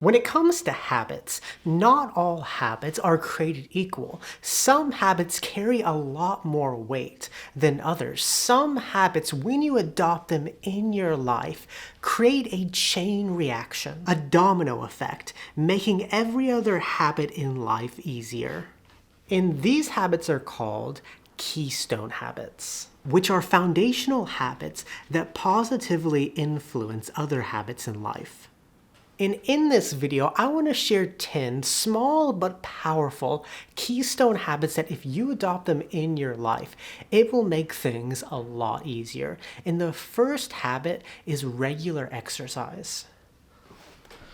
When it comes to habits, not all habits are created equal. Some habits carry a lot more weight than others. Some habits, when you adopt them in your life, create a chain reaction, a domino effect, making every other habit in life easier. And these habits are called Keystone Habits, which are foundational habits that positively influence other habits in life. And in this video, I want to share 10 small but powerful keystone habits that if you adopt them in your life, it will make things a lot easier. And the first habit is regular exercise.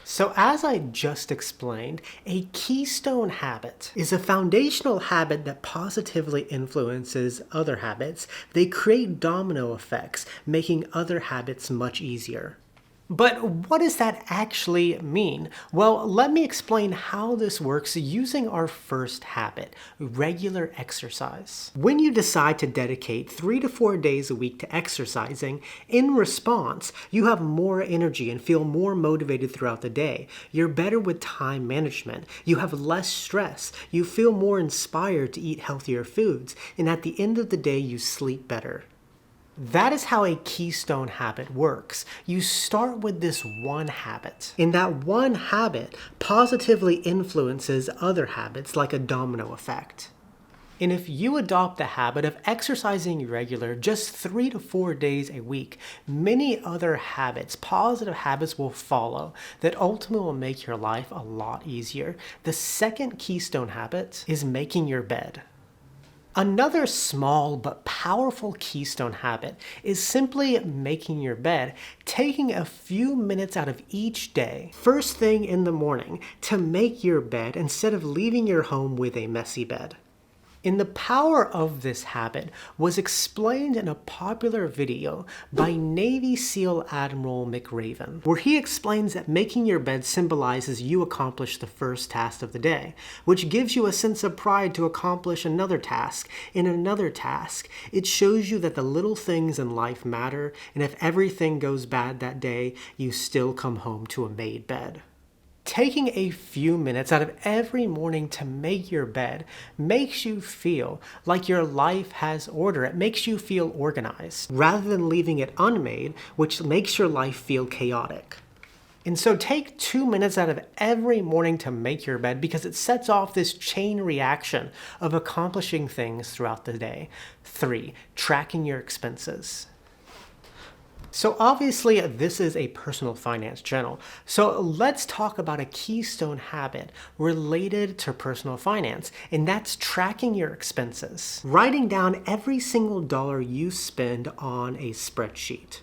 So as I just explained, a keystone habit is a foundational habit that positively influences other habits. They create domino effects, making other habits much easier. But what does that actually mean? Well, let me explain how this works using our first habit, regular exercise. When you decide to dedicate 3 to 4 days a week to exercising, in response, you have more energy and feel more motivated throughout the day. You're better with time management. You have less stress. You feel more inspired to eat healthier foods. And at the end of the day, you sleep better. That is how a keystone habit works. You start with this one habit, and that one habit positively influences other habits like a domino effect. And if you adopt the habit of exercising regular just 3 to 4 days a week, many other habits, positive habits will follow that ultimately will make your life a lot easier. The second keystone habit is making your bed. Another small but powerful keystone habit is simply making your bed, taking a few minutes out of each day, first thing in the morning, to make your bed instead of leaving your home with a messy bed. And the power of this habit was explained in a popular video by Navy SEAL Admiral McRaven, where he explains that making your bed symbolizes you accomplish the first task of the day, which gives you a sense of pride to accomplish another task and another task. It shows you that the little things in life matter, and if everything goes bad that day, you still come home to a made bed. Taking a few minutes out of every morning to make your bed makes you feel like your life has order. It makes you feel organized, rather than leaving it unmade, which makes your life feel chaotic. And so take 2 minutes out of every morning to make your bed because it sets off this chain reaction of accomplishing things throughout the day. 3, tracking your expenses. So obviously this is a personal finance channel. So let's talk about a keystone habit related to personal finance, and that's tracking your expenses. Writing down every single dollar you spend on a spreadsheet.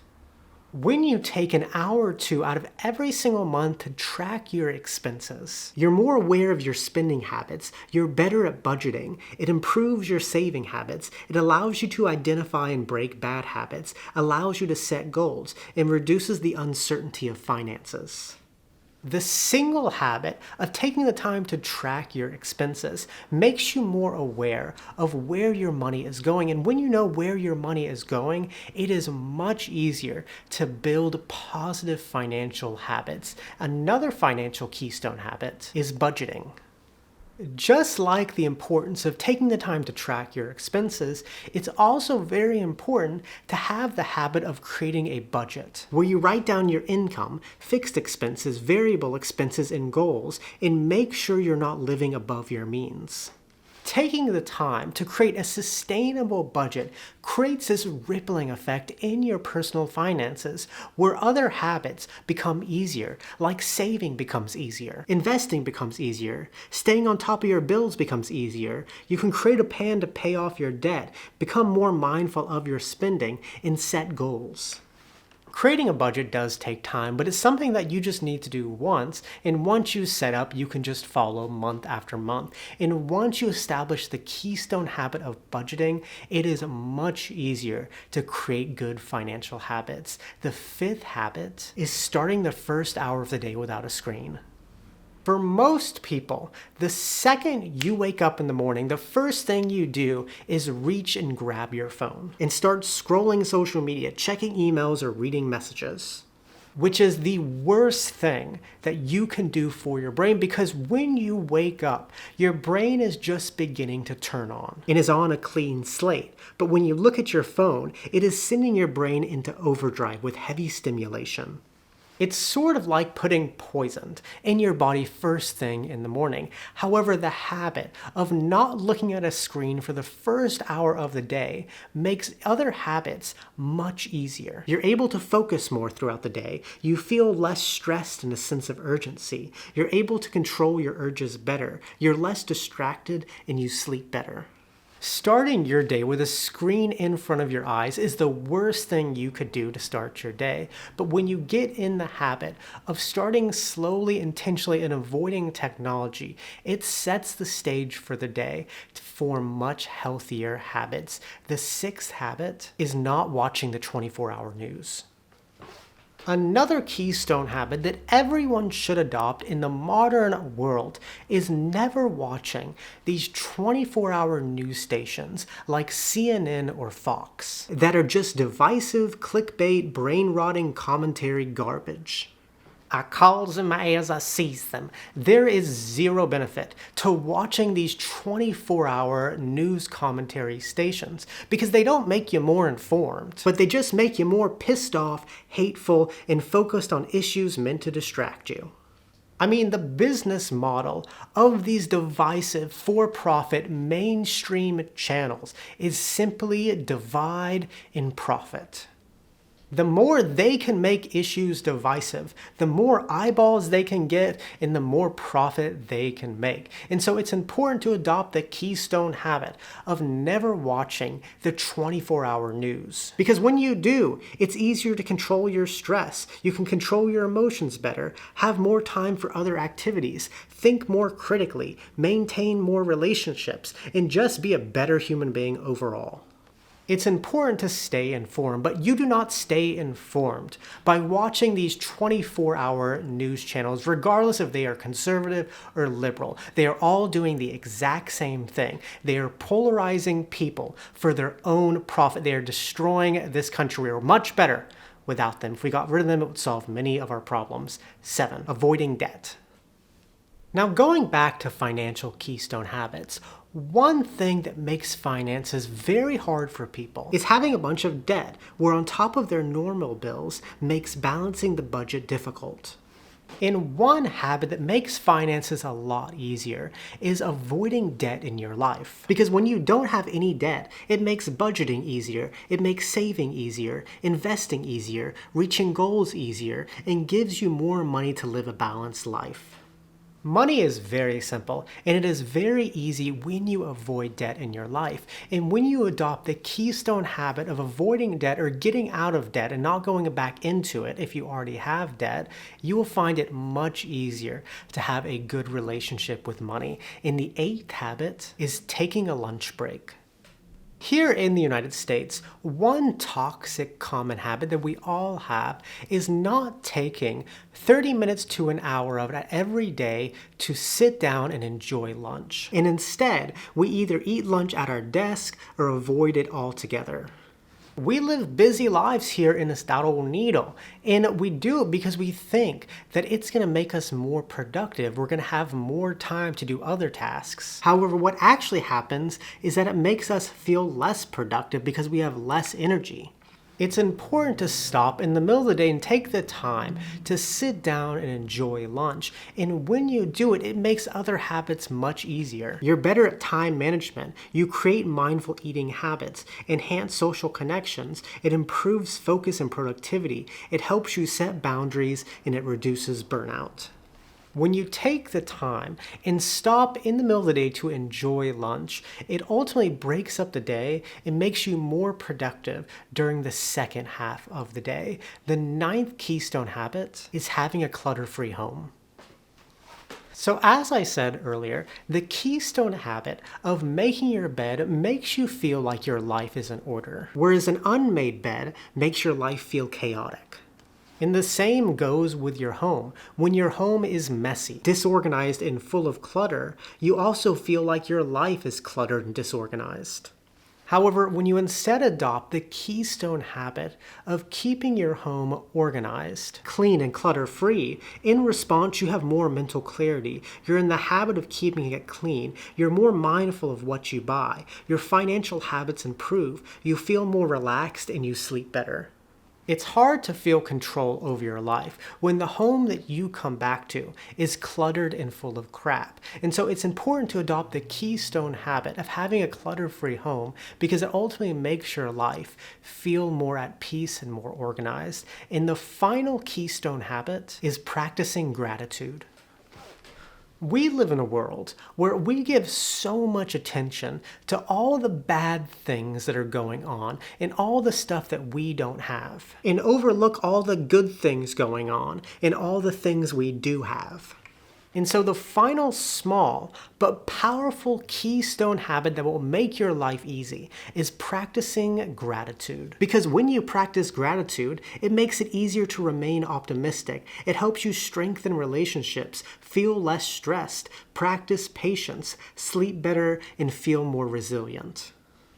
When you take an hour or two out of every single month to track your expenses, you're more aware of your spending habits, you're better at budgeting, it improves your saving habits, it allows you to identify and break bad habits, allows you to set goals, and reduces the uncertainty of finances. The single habit of taking the time to track your expenses makes you more aware of where your money is going. And when you know where your money is going, it is much easier to build positive financial habits. Another financial keystone habit is budgeting. Just like the importance of taking the time to track your expenses, it's also very important to have the habit of creating a budget, where you write down your income, fixed expenses, variable expenses, and goals, and make sure you're not living above your means. Taking the time to create a sustainable budget creates this rippling effect in your personal finances where other habits become easier, like saving becomes easier, investing becomes easier, staying on top of your bills becomes easier. You can create a plan to pay off your debt, become more mindful of your spending, and set goals. Creating a budget does take time, but it's something that you just need to do once, and once you set up, you can just follow month after month. And once you establish the keystone habit of budgeting, it is much easier to create good financial habits. The 5th habit is starting the first hour of the day without a screen. For most people, the second you wake up in the morning, the first thing you do is reach and grab your phone and start scrolling social media, checking emails, or reading messages. which is the worst thing that you can do for your brain, because when you wake up, your brain is just beginning to turn on and is on a clean slate. But when you look at your phone, it is sending your brain into overdrive with heavy stimulation. It's sort of like putting poison in your body first thing in the morning. However, the habit of not looking at a screen for the first hour of the day makes other habits much easier. You're able to focus more throughout the day. You feel less stressed and a sense of urgency. You're able to control your urges better. You're less distracted and you sleep better. Starting your day with a screen in front of your eyes is the worst thing you could do to start your day. But when you get in the habit of starting slowly, intentionally, and avoiding technology, it sets the stage for the day to form much healthier habits. The sixth habit is not watching the 24-hour news. Another keystone habit that everyone should adopt in the modern world is never watching these 24-hour news stations like CNN or Fox that are just divisive, clickbait, brain-rotting commentary garbage. I calls them as I sees them. There is zero benefit to watching these 24-hour news commentary stations because they don't make you more informed, but they just make you more pissed off, hateful, and focused on issues meant to distract you. I mean, the business model of these divisive, for-profit, mainstream channels is simply divide and profit. The more they can make issues divisive, the more eyeballs they can get and the more profit they can make. And so it's important to adopt the keystone habit of never watching the 24-hour news. Because when you do, it's easier to control your stress. You can control your emotions better, have more time for other activities, think more critically, maintain more relationships, and just be a better human being overall. It's important to stay informed, but you do not stay informed by watching these 24-hour news channels, regardless if they are conservative or liberal. They are all doing the exact same thing. They are polarizing people for their own profit. They are destroying this country. We are much better without them. If we got rid of them, it would solve many of our problems. 7, avoiding debt. Now, going back to financial keystone habits, one thing that makes finances very hard for people is having a bunch of debt, where on top of their normal bills makes balancing the budget difficult. And one habit that makes finances a lot easier is avoiding debt in your life. Because when you don't have any debt, it makes budgeting easier, it makes saving easier, investing easier, reaching goals easier, and gives you more money to live a balanced life. Money is very simple, and it is very easy when you avoid debt in your life. And when you adopt the keystone habit of avoiding debt or getting out of debt and not going back into it if you already have debt, you will find it much easier to have a good relationship with money. And the 8th habit is taking a lunch break. Here in the United States, one toxic common habit that we all have is not taking 30 minutes to an hour of it every day to sit down and enjoy lunch. And instead, we either eat lunch at our desk or avoid it altogether. We live busy lives here in Estados Unidos, and we do it because we think that it's going to make us more productive. We're going to have more time to do other tasks. However, what actually happens is that it makes us feel less productive because we have less energy. It's important to stop in the middle of the day and take the time to sit down and enjoy lunch. And when you do it, it makes other habits much easier. You're better at time management. You create mindful eating habits, enhance social connections. It improves focus and productivity. It helps you set boundaries, and it reduces burnout. When you take the time and stop in the middle of the day to enjoy lunch, it ultimately breaks up the day and makes you more productive during the second half of the day. The 9th keystone habit is having a clutter-free home. So as I said earlier, the keystone habit of making your bed makes you feel like your life is in order, whereas an unmade bed makes your life feel chaotic. And the same goes with your home. When your home is messy, disorganized, and full of clutter, you also feel like your life is cluttered and disorganized. However, when you instead adopt the keystone habit of keeping your home organized, clean, and clutter-free, in response, you have more mental clarity. You're in the habit of keeping it clean. You're more mindful of what you buy. Your financial habits improve. You feel more relaxed and you sleep better. It's hard to feel control over your life when the home that you come back to is cluttered and full of crap. And so it's important to adopt the keystone habit of having a clutter-free home because it ultimately makes your life feel more at peace and more organized. And the final keystone habit is practicing gratitude. We live in a world where we give so much attention to all the bad things that are going on and all the stuff that we don't have, and overlook all the good things going on and all the things we do have. And so the final small but powerful keystone habit that will make your life easy is practicing gratitude. Because when you practice gratitude, it makes it easier to remain optimistic. It helps you strengthen relationships, feel less stressed, practice patience, sleep better, and feel more resilient.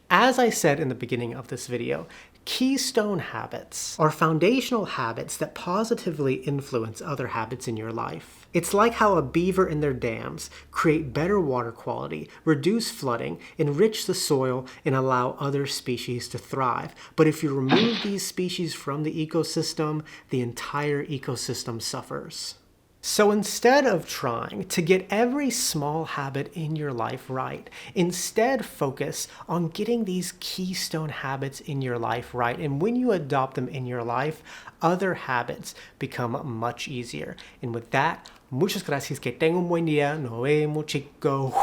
As I said in the beginning of this video, keystone habits are foundational habits that positively influence other habits in your life. It's like how a beaver in their dams create better water quality, reduce flooding, enrich the soil, and allow other species to thrive. But if you remove these species from the ecosystem, the entire ecosystem suffers. So instead of trying to get every small habit in your life right, instead focus on getting these keystone habits in your life right. And when you adopt them in your life, other habits become much easier. And with that, muchas gracias. Que tengan un buen día. Nos vemos, chicos.